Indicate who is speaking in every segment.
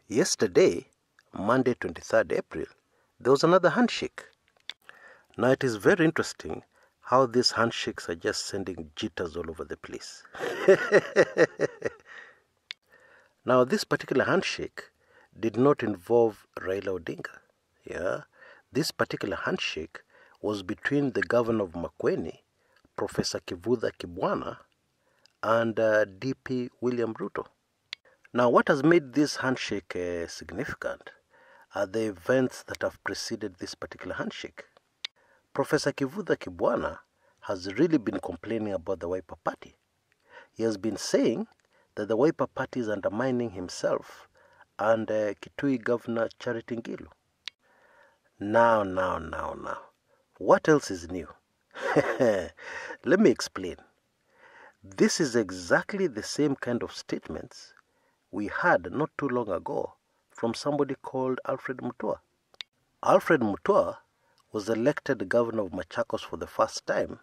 Speaker 1: Yesterday, Monday 23rd April, there was another handshake. Now it is very interesting how these handshakes are just sending jitters all over the place. Now this particular handshake did not involve Raila Odinga. Yeah, this particular handshake was between the governor of Makueni, Professor Kivutha Kibwana, and DP Ruto. Now, what has made this handshake significant are the events that have preceded this particular handshake. Professor Kivutha Kibwana has really been complaining about the Wiper Party. He has been saying that the Wiper Party is undermining himself and Kitui Governor Charity Ngilu. Now. What else is new? Let me explain. This is exactly the same kind of statements we had not too long ago from somebody called Alfred Mutua. Alfred Mutua was elected governor of Machakos for the first time,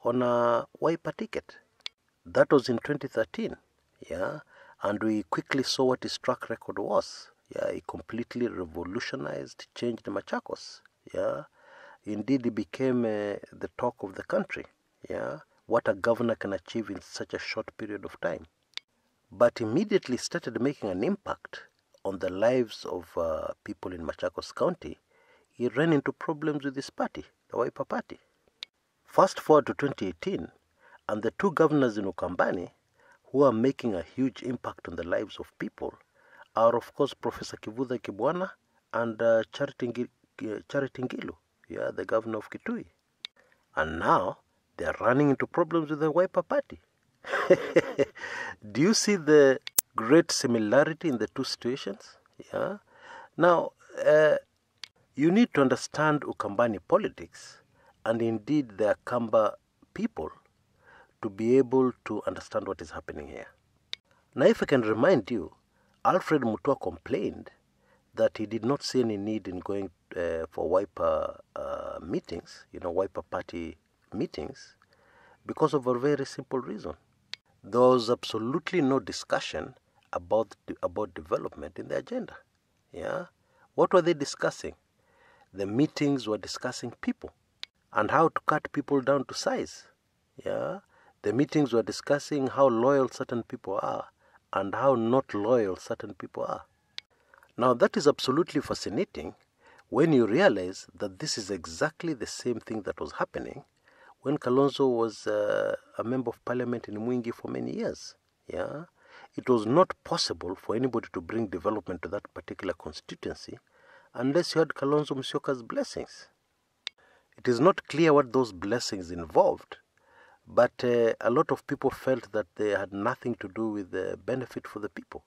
Speaker 1: on a Wiper ticket. That was in 2013, and we quickly saw what his track record was. He completely revolutionized, changed Machakos. Indeed, he became the talk of the country. What a governor can achieve in such a short period of time. But immediately started making an impact on the lives of people in Machakos County. He ran into problems with his party, the Wiper Party. Fast forward to 2018, and the two governors in Ukambani who are making a huge impact on the lives of people are, of course, Professor Kivutha Kibwana and Charity Ngilu, the governor of Kitui. And now they are running into problems with the Wiper Party. Do you see the great similarity in the two situations? Now, you need to understand Ukambani politics and indeed the Akamba people to be able to understand what is happening here. Now, if I can remind you, Alfred Mutua complained that he did not see any need in going for Wiper meetings, Wiper Party meetings, because of a very simple reason. There was absolutely no discussion about development in the agenda. What were they discussing? The meetings were discussing people and how to cut people down to size. The meetings were discussing how loyal certain people are and how not loyal certain people are. Now that is absolutely fascinating when you realize that this is exactly the same thing that was happening when Kalonzo was a member of parliament in Mwingi for many years. It was not possible for anybody to bring development to that particular constituency unless you had Kalonzo Musyoka's blessings. It is not clear what those blessings involved, but a lot of people felt that they had nothing to do with the benefit for the people.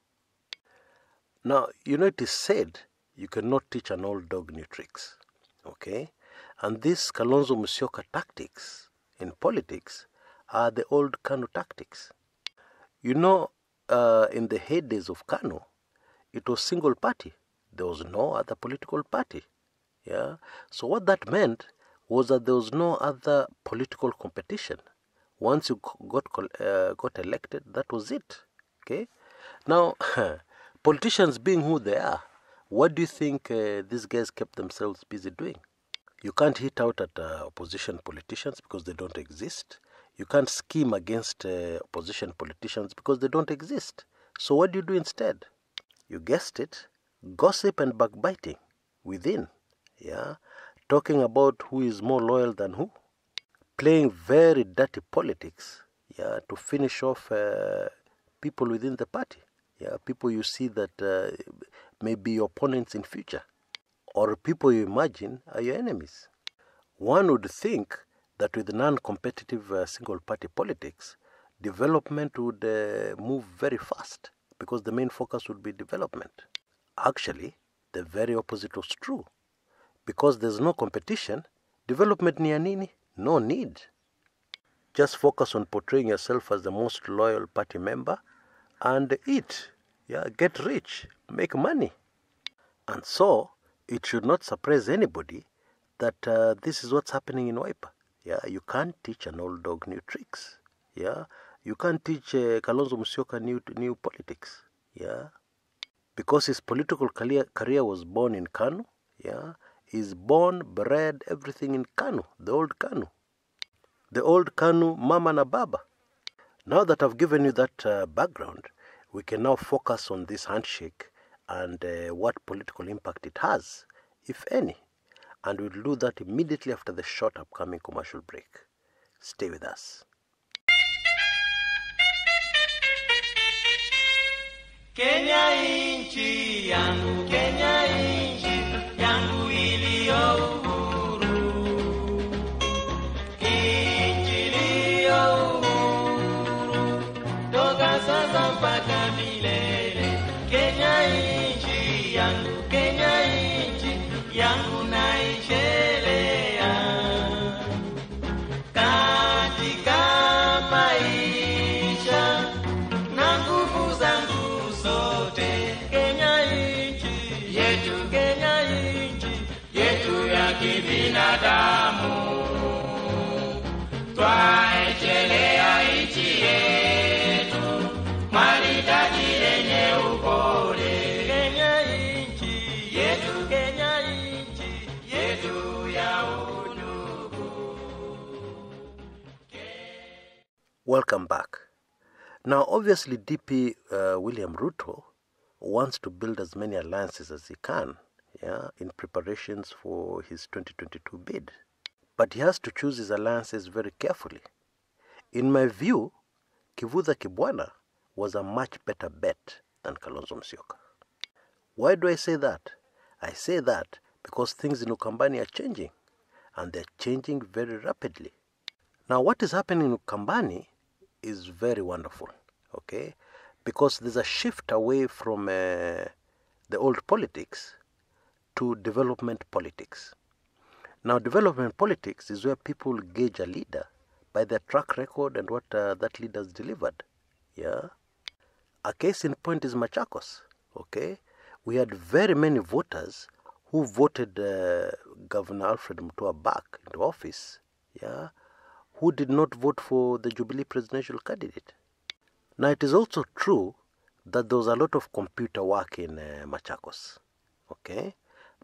Speaker 1: Now, it is said you cannot teach an old dog new tricks, okay? And these Kalonzo Musyoka tactics in politics are the old KANU tactics. In the heydays of KANU, it was single party. There was no other political party. So what that meant was that there was no other political competition. Once you got elected, that was it. Okay. Now, politicians being who they are, what do you think these guys kept themselves busy doing? You can't hit out at opposition politicians because they don't exist. You can't scheme against opposition politicians because they don't exist. So what do you do instead? You guessed it, gossip and backbiting within. Talking about who is more loyal than who. Playing very dirty politics, to finish off people within the party. People you see that may be your opponents in future, or people you imagine are your enemies. One would think that with non-competitive single-party politics, development would move very fast because the main focus would be development. Actually, the very opposite was true. Because there's no competition, development ni ya nini? No need. Just focus on portraying yourself as the most loyal party member and eat. Get rich, make money. And so, it should not surprise anybody that this is what's happening in Wiper. You can't teach an old dog new tricks. You can't teach Kalonzo Musyoka new politics. because his political career was born in Kanu. Yeah, he's born, bred, everything in Kanu, the old Kanu. The old Kanu mama na baba. Now that I've given you that background, we can now focus on this handshake and what political impact it has, if any. And we'll do that immediately after the short upcoming commercial break. Stay with us.
Speaker 2: Kenya inchi yangu, Kenya inchi yangu iliyo uhuru. Inchi iliyo uhuru, toka sasa mpaka milele. Kenya inchi yangu, Kenya inchi yangu naishelea. Katika maisha na nguvu zangu zote, Kenya inchi yetu, Kenya inchi yetu ya kibinadamu. Twaichelea inchi yetu, maridadi yenye upole. Kenya inchi yetu, Kenya inchi yetu ya udugu.
Speaker 1: Welcome back. Now, obviously, DP William Ruto wants to build as many alliances as he can, yeah, in preparations for his 2022 bid. But he has to choose his alliances very carefully. In my view, Kivutha Kibwana was a much better bet than Kalonzo Musyoka. Why do I say that? I say that because things in Ukambani are changing, and they're changing very rapidly. Now, what is happening in Ukambani is very wonderful, okay? Because there's a shift away from the old politics to development politics. Now, development politics is where people gauge a leader by their track record and what that leader has delivered, yeah? A case in point is Machakos, okay? We had very many voters who voted Governor Alfred Mutua back into office, yeah, who did not vote for the Jubilee presidential candidate. Now, it is also true that there was a lot of computer work in Machakos, okay?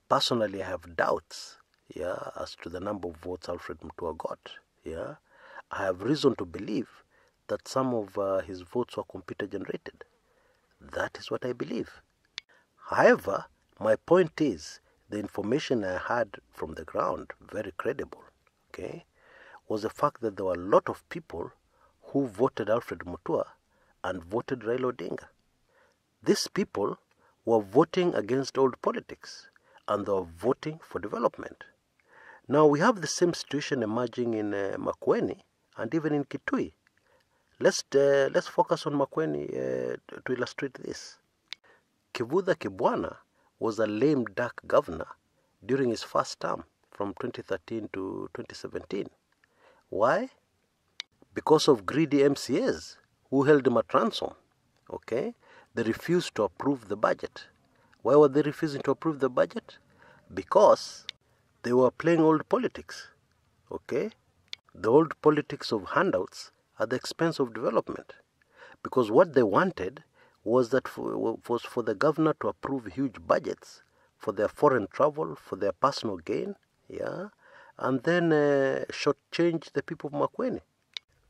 Speaker 1: Personally, I have doubts, yeah, as to the number of votes Alfred Mutua got, yeah? I have reason to believe that some of his votes were computer generated. That is what I believe. However, my point is, the information I had from the ground, very credible, okay, was the fact that there were a lot of people who voted Alfred Mutua and voted Raila Odinga. These people were voting against old politics, and they were voting for development. Now, we have the same situation emerging in Makueni and even in Kitui. Let's focus on Makueni to illustrate this. Kivutha Kibwana was a lame duck governor during his first term from 2013 to 2017. Why? Because of greedy MCAs who held him at ransom, okay? They refused to approve the budget. Why were they refusing to approve the budget? Because they were playing old politics, okay? The old politics of handouts at the expense of development. Because what they wanted was for the governor to approve huge budgets for their foreign travel, for their personal gain, yeah, and then shortchange the people of Makueni.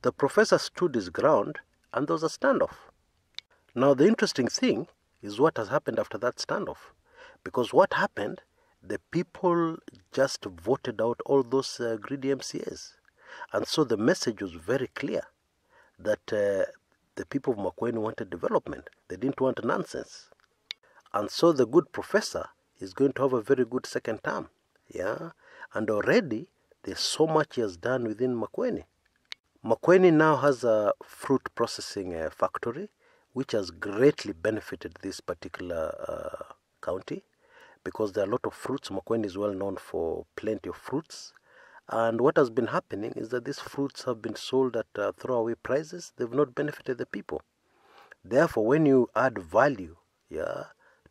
Speaker 1: The professor stood his ground, and there was a standoff. Now, the interesting thing is what has happened after that standoff. Because what happened, the people just voted out all those greedy MCAs. And so the message was very clear that the people of Makueni wanted development. They didn't want nonsense. And so the good professor is going to have a very good second term. Yeah? And already there's so much he has done within Makueni. Makueni now has a fruit processing factory which has greatly benefited this particular county because there are a lot of fruits. Makueni is well known for plenty of fruits. And what has been happening is that these fruits have been sold at throwaway prices. They've not benefited the people. Therefore, when you add value, yeah,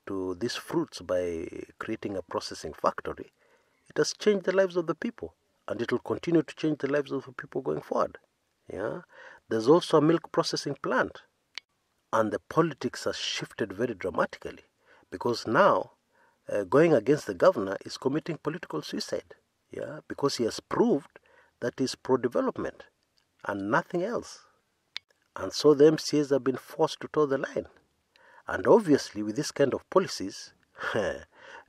Speaker 1: to these fruits by creating a processing factory, it has changed the lives of the people, and it will continue to change the lives of the people going forward. Yeah, there's also a milk processing plant, and the politics has shifted very dramatically because now going against the governor is committing political suicide, because he has proved that he's pro-development and nothing else. And so the MCAs have been forced to toe the line. And obviously with this kind of policies,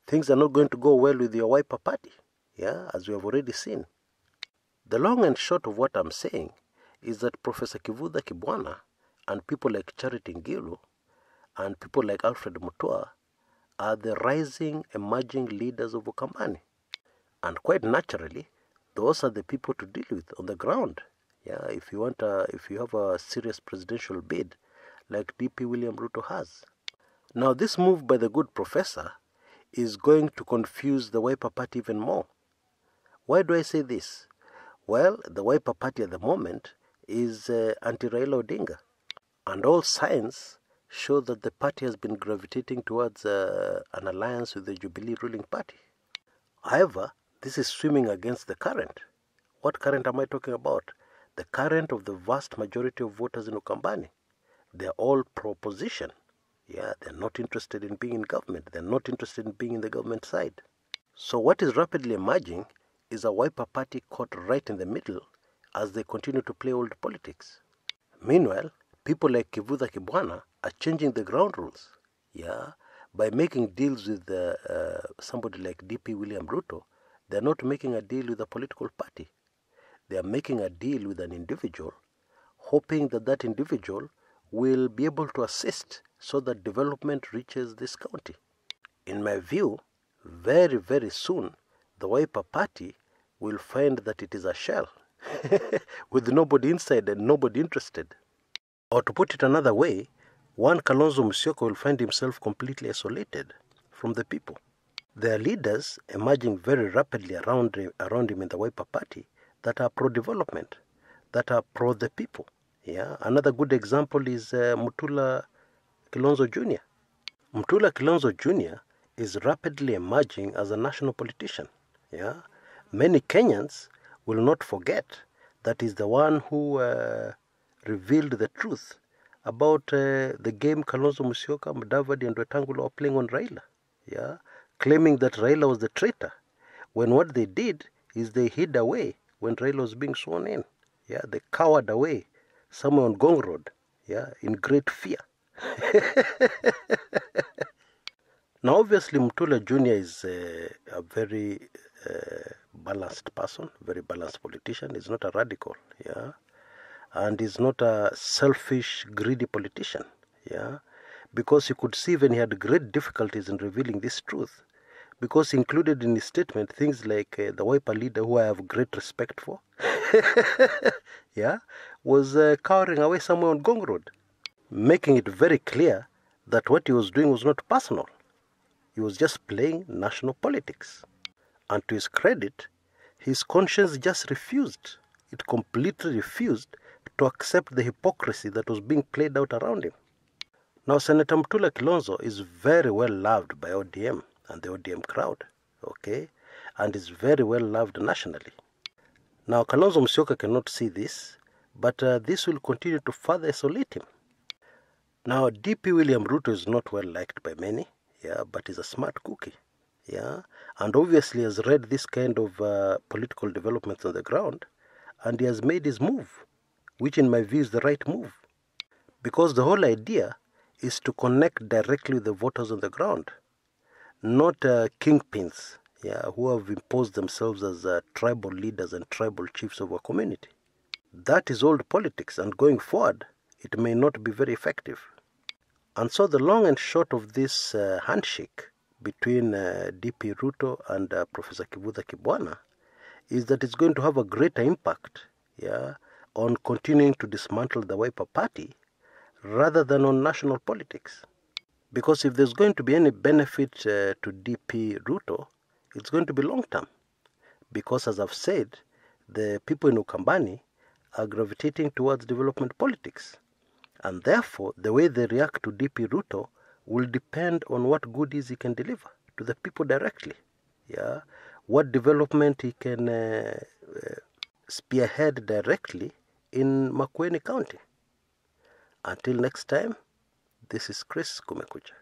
Speaker 1: things are not going to go well with your Wiper party, as we have already seen. The long and short of what I'm saying is that Professor Kivutha Kibwana and people like Charity Ngilu and people like Alfred Mutua are the rising, emerging leaders of Ukambani. And quite naturally, those are the people to deal with on the ground. If you have a serious presidential bid like DP William Ruto has. Now this move by the good professor is going to confuse the Wiper party even more. Why do I say this? Well, the Wiper party at the moment is anti-Raila Odinga. And all signs show that the party has been gravitating towards an alliance with the Jubilee ruling party. However, this is swimming against the current. What current am I talking about? The current of the vast majority of voters in Ukambani. They're all pro-opposition. They're not interested in being in government. They're not interested in being in the government side. So what is rapidly emerging is a Wiper party caught right in the middle as they continue to play old politics. Meanwhile, people like Kivutha Kibwana are changing the ground rules, by making deals with somebody like DP William Ruto. They're not making a deal with a political party. They are making a deal with an individual, hoping that that individual will be able to assist so that development reaches this county. In my view, very, very soon, the Wiper party will find that it is a shell with nobody inside and nobody interested. Or to put it another way, one Kalonzo Musyoka will find himself completely isolated from the people. There are leaders emerging very rapidly around him in the Wiper party that are pro-development, that are pro-the people. Another good example is Mutula Kilonzo Jr. Mutula Kilonzo Jr. is rapidly emerging as a national politician. Many Kenyans will not forget that he's the one who revealed the truth about the game Kalonzo Musyoka, Mudavadi and Wetangula were playing on Raila. Claiming that Raila was the traitor, when what they did is they hid away when Raila was being sworn in. They cowered away somewhere on Gong Road, in great fear. Now obviously Mutula Jr. is a very balanced person, very balanced politician. He's not a radical, and he's not a selfish, greedy politician, because you could see when he had great difficulties in revealing this truth, because he included in his statement things like the Wiper leader, who I have great respect for, was cowering away somewhere on Gong Road, making it very clear that what he was doing was not personal. He was just playing national politics. And to his credit, his conscience just refused. It completely refused to accept the hypocrisy that was being played out around him. Now, Senator Mutula Kilonzo is very well loved by ODM and the ODM crowd, and is very well loved nationally. Now, Kalonzo Musyoka cannot see this, but this will continue to further isolate him. Now, DP William Ruto is not well liked by many, but he's a smart cookie, and obviously has read this kind of political developments on the ground, and he has made his move, which in my view is the right move, because the whole idea is to connect directly with the voters on the ground, not kingpins, who have imposed themselves as tribal leaders and tribal chiefs of a community. That is old politics, and going forward, it may not be very effective. And so the long and short of this handshake between DP Ruto and Professor Kivutha Kibwana is that it's going to have a greater impact, on continuing to dismantle the Wiper party rather than on national politics. Because if there's going to be any benefit to DP Ruto, it's going to be long-term. Because as I've said, the people in Ukambani are gravitating towards development politics. And therefore, the way they react to DP Ruto will depend on what goodies he can deliver to the people directly. What development he can spearhead directly in Makueni County. Until next time, this is Kshs Kumekucha.